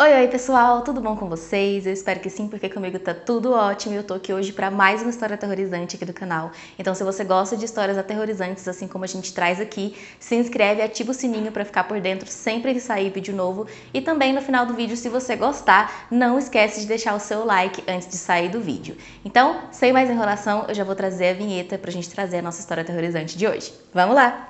Oi pessoal, tudo bom com vocês? Eu espero que sim, porque comigo tá tudo ótimo e eu tô aqui hoje para mais uma história aterrorizante aqui do canal. Então se você gosta de histórias aterrorizantes assim como a gente traz aqui, se inscreve e ativa o sininho para ficar por dentro sempre que sair vídeo novo. E também no final do vídeo, se você gostar, não esquece de deixar o seu like antes de sair do vídeo. Então, sem mais enrolação, eu já vou trazer a vinheta pra gente trazer a nossa história aterrorizante de hoje. Vamos lá!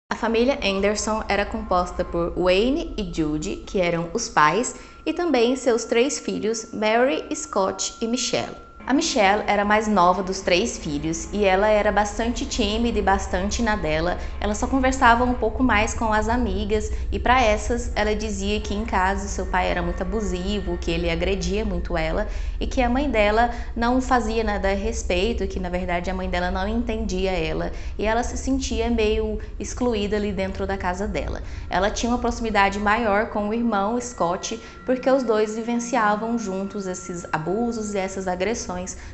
A família Anderson era composta por Wayne e Judy, que eram os pais, e também seus 3 filhos, Mary, Scott e Michelle. A Michelle era a mais nova dos 3 filhos e ela era bastante tímida e bastante na dela. Ela só conversava um pouco mais com as amigas e para essas ela dizia que em casa seu pai era muito abusivo, que ele agredia muito ela e que a mãe dela não fazia nada a respeito, que na verdade a mãe dela não entendia ela e ela se sentia meio excluída ali dentro da casa dela. Ela tinha uma proximidade maior com o irmão Scott porque os dois vivenciavam juntos esses abusos e essas agressões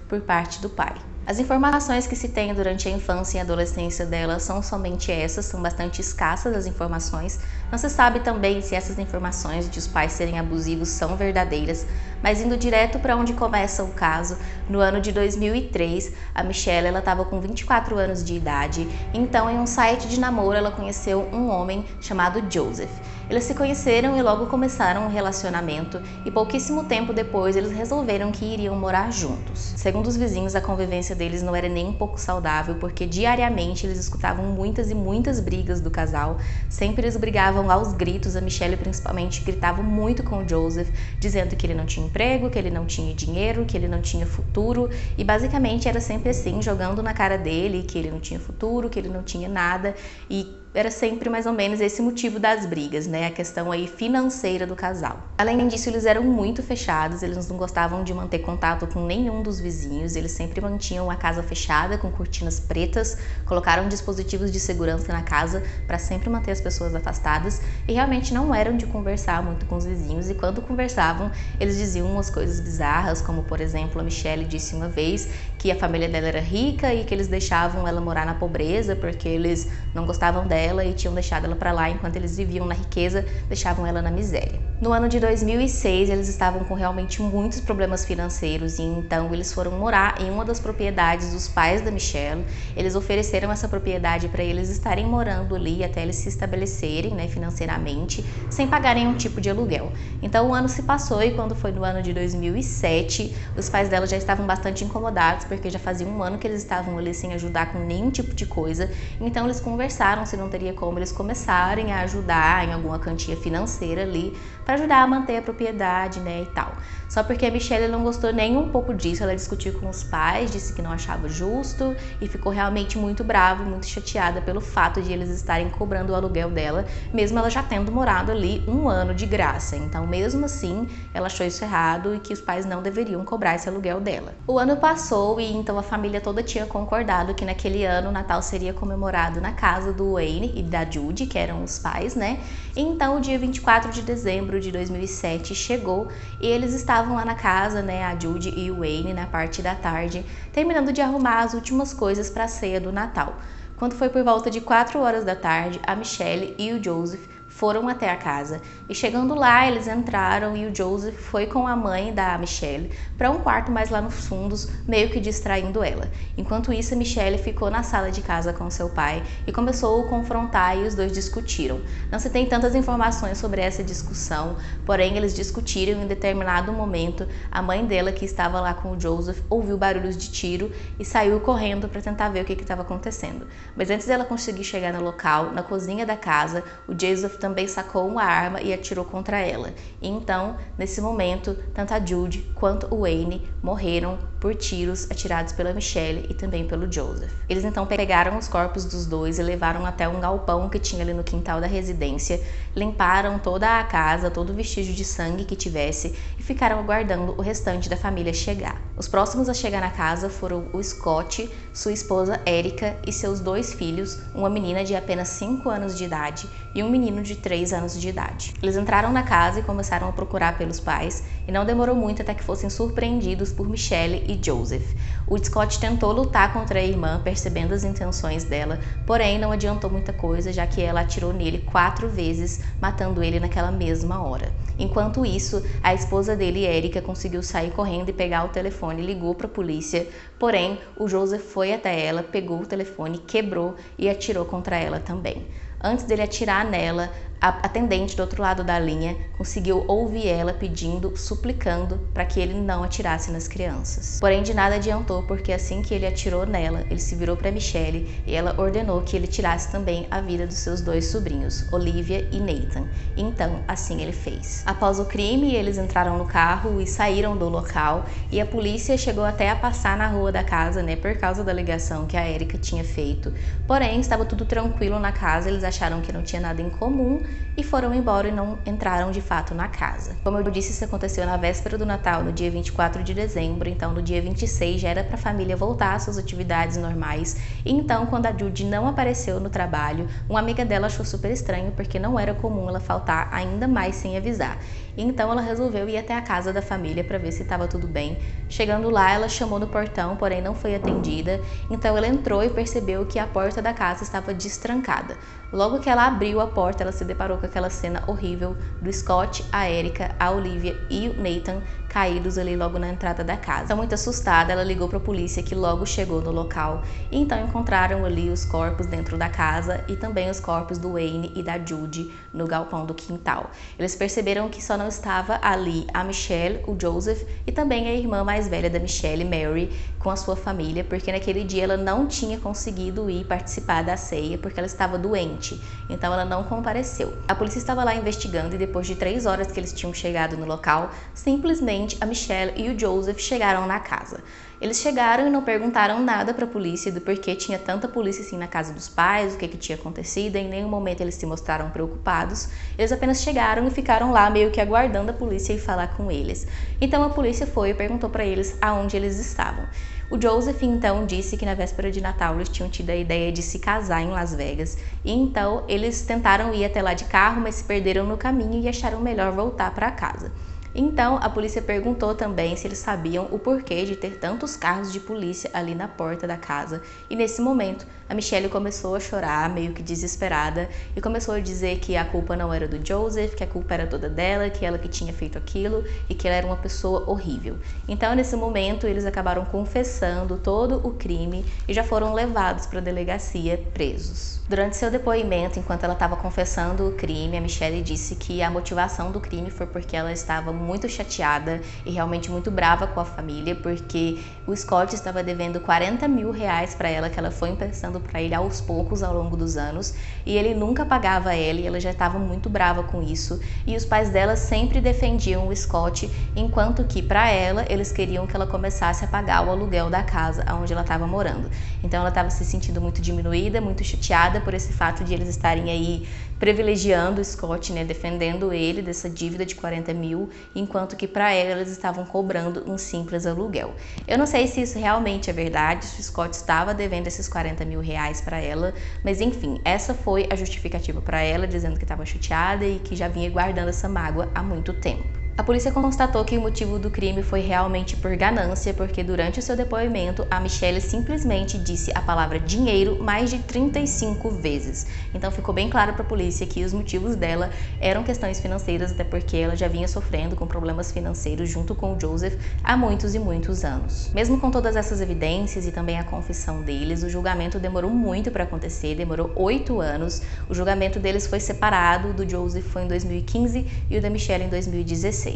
por parte do pai. As informações que se tem durante a infância e adolescência dela são somente essas, são bastante escassas as informações. Não se sabe também se essas informações de os pais serem abusivos são verdadeiras, mas indo direto para onde começa o caso, no ano de 2003, a Michelle estava com 24 anos de idade, então em um site de namoro ela conheceu um homem chamado Joseph. Eles se conheceram e logo começaram um relacionamento e pouquíssimo tempo depois eles resolveram que iriam morar juntos. Segundo os vizinhos, a convivência deles não era nem um pouco saudável porque diariamente eles escutavam muitas e muitas brigas do casal. Sempre eles brigavam aos gritos, a Michelle principalmente gritava muito com o Joseph, dizendo que ele não tinha emprego, que ele não tinha dinheiro, que ele não tinha futuro e basicamente era sempre assim, jogando na cara dele que ele não tinha futuro, que ele não tinha nada e era sempre mais ou menos esse motivo das brigas, né? A questão aí financeira do casal. Além disso, eles eram muito fechados, eles não gostavam de manter contato com nenhum dos vizinhos, eles sempre mantinham a casa fechada com cortinas pretas, colocaram dispositivos de segurança na casa para sempre manter as pessoas afastadas e realmente não eram de conversar muito com os vizinhos e quando conversavam, eles diziam umas coisas bizarras, como por exemplo, a Michelle disse uma vez que a família dela era rica e que eles deixavam ela morar na pobreza porque eles não gostavam dela e tinham deixado ela para lá enquanto eles viviam na riqueza, deixavam ela na miséria. No ano de 2006, eles estavam com realmente muitos problemas financeiros e então eles foram morar em uma das propriedades dos pais da Michelle. Eles ofereceram essa propriedade para eles estarem morando ali até eles se estabelecerem, né, financeiramente, sem pagarem nenhum tipo de aluguel. Então o ano se passou e quando foi no ano de 2007, os pais dela já estavam bastante incomodados porque já fazia um ano que eles estavam ali sem ajudar com nenhum tipo de coisa. Então eles conversaram se não teria como eles começarem a ajudar em alguma quantia financeira ali para ajudar a manter a propriedade, né, e tal. Só porque a Michelle não gostou nem um pouco disso, ela discutiu com os pais, disse que não achava justo e ficou realmente muito brava, muito chateada pelo fato de eles estarem cobrando o aluguel dela, mesmo ela já tendo morado ali um ano de graça. Então, mesmo assim, ela achou isso errado e que os pais não deveriam cobrar esse aluguel dela. O ano passou e então a família toda tinha concordado que naquele ano o Natal seria comemorado na casa do Wayne e da Judy, que eram os pais, né? Então, o dia 24 de dezembro de 2007 chegou e eles estavam lá na casa, né, a Judy e o Wayne, na parte da tarde, terminando de arrumar as últimas coisas para a ceia do Natal. Quando foi por volta de 4 horas da tarde, a Michelle e o Joseph foram até a casa e chegando lá eles entraram e o Joseph foi com a mãe da Michelle para um quarto mais lá nos fundos, meio que distraindo ela. Enquanto isso, a Michelle ficou na sala de casa com seu pai e começou a confrontar e os dois discutiram. Não se tem tantas informações sobre essa discussão, porém eles discutiram e em determinado momento a mãe dela, que estava lá com o Joseph, ouviu barulhos de tiro e saiu correndo para tentar ver o que estava acontecendo. Mas antes dela conseguir chegar no local, na cozinha da casa, o Joseph também sacou uma arma e atirou contra ela. E então, nesse momento, tanto a Judy quanto o Wayne morreram por tiros atirados pela Michelle e também pelo Joseph. Eles então pegaram os corpos dos dois e levaram até um galpão que tinha ali no quintal da residência, limparam toda a casa, todo o vestígio de sangue que tivesse e ficaram aguardando o restante da família chegar. Os próximos a chegar na casa foram o Scott, sua esposa Erica e seus 2 filhos, uma menina de apenas 5 anos de idade e um menino de 3 anos de idade. Eles entraram na casa e começaram a procurar pelos pais e não demorou muito até que fossem surpreendidos por Michelle e Joseph. O Scott tentou lutar contra a irmã, percebendo as intenções dela, porém não adiantou muita coisa, já que ela atirou nele 4 vezes, matando ele naquela mesma hora. Enquanto isso, a esposa dele, Erica, conseguiu sair correndo e pegar o telefone e ligou para a polícia, porém o Joseph foi até ela, pegou o telefone, quebrou e atirou contra ela também. Antes dele atirar nela, a atendente do outro lado da linha conseguiu ouvir ela pedindo, suplicando para que ele não atirasse nas crianças. Porém, de nada adiantou, porque assim que ele atirou nela, ele se virou para Michelle e ela ordenou que ele tirasse também a vida dos seus 2 sobrinhos, Olivia e Nathan. Então, assim ele fez. Após o crime, eles entraram no carro e saíram do local, e a polícia chegou até a passar na rua da casa, por causa da ligação que a Erica tinha feito. Porém, estava tudo tranquilo na casa, eles acharam que não tinha nada em comum e foram embora e não entraram de fato na casa. Como eu disse, isso aconteceu na véspera do Natal, no dia 24 de dezembro, então no dia 26 já era para a família voltar às suas atividades normais. E então, quando a Judy não apareceu no trabalho, uma amiga dela achou super estranho, porque não era comum ela faltar ainda mais sem avisar. Então ela resolveu ir até a casa da família para ver se estava tudo bem. Chegando lá, ela chamou no portão, porém não foi atendida. Então ela entrou e percebeu que a porta da casa estava destrancada. Logo que ela abriu a porta, ela se deparou com aquela cena horrível do Scott, a Erica, a Olivia e o Nathan caídos ali logo na entrada da casa. Então, muito assustada, ela ligou para a polícia, que logo chegou no local, e então encontraram ali os corpos dentro da casa e também os corpos do Wayne e da Judy no galpão do quintal. Eles perceberam que só não estava ali a Michelle, o Joseph e também a irmã mais velha da Michelle, Mary, com a sua família, porque naquele dia ela não tinha conseguido ir participar da ceia porque ela estava doente, então ela não compareceu. A polícia estava lá investigando e depois de 3 horas que eles tinham chegado no local, simplesmente a Michelle e o Joseph chegaram na casa. Eles chegaram e não perguntaram nada para a polícia do porquê tinha tanta polícia assim na casa dos pais, o que tinha acontecido. Em nenhum momento eles se mostraram preocupados. Eles apenas chegaram e ficaram lá meio que aguardando a polícia ir falar com eles. Então a polícia foi e perguntou para eles aonde eles estavam. O Joseph então disse que na véspera de Natal eles tinham tido a ideia de se casar em Las Vegas. E então eles tentaram ir até lá de carro, mas se perderam no caminho e acharam melhor voltar para casa. Então, a polícia perguntou também se eles sabiam o porquê de ter tantos carros de polícia ali na porta da casa. E nesse momento, a Michelle começou a chorar, meio que desesperada, e começou a dizer que a culpa não era do Joseph, que a culpa era toda dela, que ela que tinha feito aquilo e que ela era uma pessoa horrível. Então, nesse momento, eles acabaram confessando todo o crime e já foram levados para a delegacia presos. Durante seu depoimento, enquanto ela estava confessando o crime, a Michelle disse que a motivação do crime foi porque ela estava muito chateada e realmente muito brava com a família, porque o Scott estava devendo 40 mil reais para ela, que ela foi emprestando para ele aos poucos ao longo dos anos, e ele nunca pagava ela, e ela já estava muito brava com isso, e os pais dela sempre defendiam o Scott, enquanto que para ela, eles queriam que ela começasse a pagar o aluguel da casa onde ela estava morando. Então ela estava se sentindo muito diminuída, muito chateada por esse fato de eles estarem aí privilegiando o Scott, defendendo ele dessa dívida de 40 mil, enquanto que para ela eles estavam cobrando um simples aluguel. Eu não sei se isso realmente é verdade, se o Scott estava devendo esses 40 mil reais para ela, mas enfim, essa foi a justificativa para ela, dizendo que estava chateada e que já vinha guardando essa mágoa há muito tempo. A polícia constatou que o motivo do crime foi realmente por ganância, porque durante o seu depoimento, a Michelle simplesmente disse a palavra dinheiro mais de 35 vezes. Então ficou bem claro para a polícia que os motivos dela eram questões financeiras, até porque ela já vinha sofrendo com problemas financeiros junto com o Joseph há muitos e muitos anos. Mesmo com todas essas evidências e também a confissão deles, o julgamento demorou muito para acontecer, demorou 8 anos. O julgamento deles foi separado, o do Joseph foi em 2015 e o da Michelle em 2016.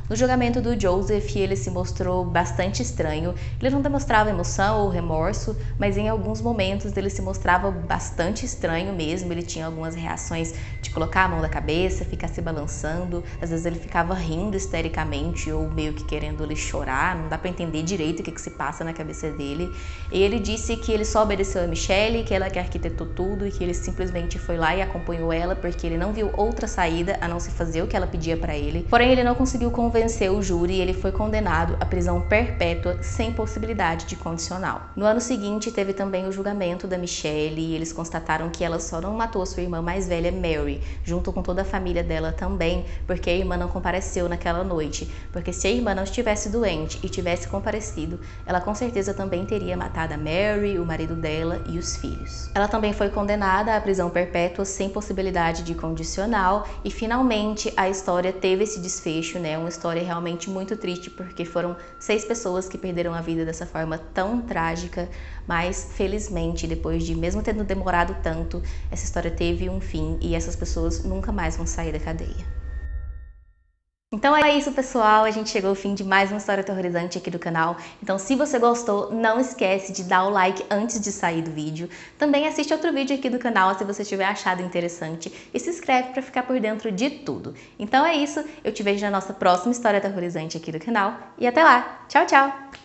No julgamento do Joseph, ele se mostrou bastante estranho. Ele não demonstrava emoção ou remorso, mas em alguns momentos ele se mostrava bastante estranho mesmo. Ele tinha algumas reações de colocar a mão na cabeça, ficar se balançando. Às vezes ele ficava rindo histericamente ou meio que querendo ele chorar. Não dá para entender direito o que se passa na cabeça dele. E ele disse que ele só obedeceu a Michelle, que ela que arquitetou tudo e que ele simplesmente foi lá e acompanhou ela porque ele não viu outra saída a não se fazer o que ela pedia para ele. Porém, ele não conseguiu convencer o júri e ele foi condenado à prisão perpétua sem possibilidade de condicional. No ano seguinte, teve também o julgamento da Michelle e eles constataram que ela só não matou sua irmã mais velha, Mary, junto com toda a família dela também, porque a irmã não compareceu naquela noite. Porque se a irmã não estivesse doente e tivesse comparecido, ela com certeza também teria matado a Mary, o marido dela e os filhos. Ela também foi condenada à prisão perpétua sem possibilidade de condicional e finalmente a história teve esse desfecho, né? Uma história realmente muito triste porque foram 6 pessoas que perderam a vida dessa forma tão trágica, mas felizmente depois de mesmo tendo demorado tanto, essa história teve um fim e essas pessoas nunca mais vão sair da cadeia. Então é isso, pessoal, a gente chegou ao fim de mais uma história aterrorizante aqui do canal. Então se você gostou, não esquece de dar o like antes de sair do vídeo. Também assiste outro vídeo aqui do canal se você tiver achado interessante e se inscreve para ficar por dentro de tudo. Então é isso, eu te vejo na nossa próxima história aterrorizante aqui do canal e até lá. Tchau, tchau!